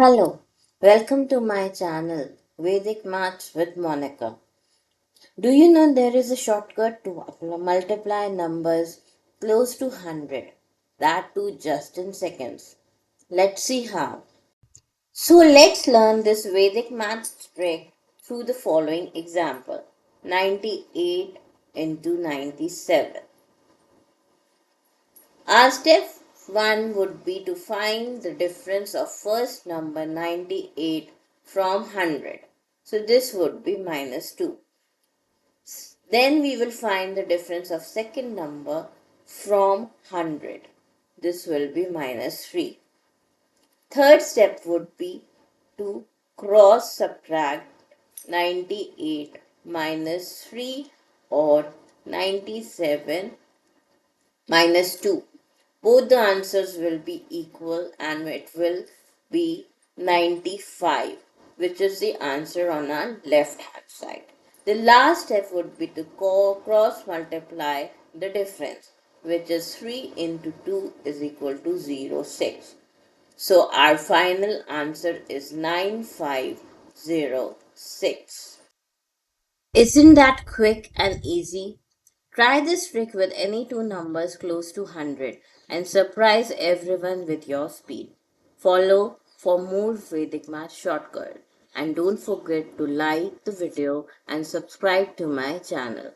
Hello, welcome to my channel Vedic Maths with Monica. Do you know there is a shortcut to multiply numbers close to 100? That too just in seconds. Let's see how. So let's learn this Vedic Maths trick through the following example. 98 into 97. Our step 1 would be to find the difference of first number 98 from 100. So this would be minus 2. Then we will find the difference of second number from 100. This will be minus 3. Third step would be to cross subtract 98 minus 3 or 97 minus 2. Both the answers will be equal and it will be 95, which is the answer on our left hand side. The last step would be to cross multiply the difference, which is 3 into 2 is equal to 06. So our final answer is 9506. Isn't that quick and easy? Try this trick with any two numbers close to 100 and surprise everyone with your speed. Follow for more Vedic Math shortcut and don't forget to like the video and subscribe to my channel.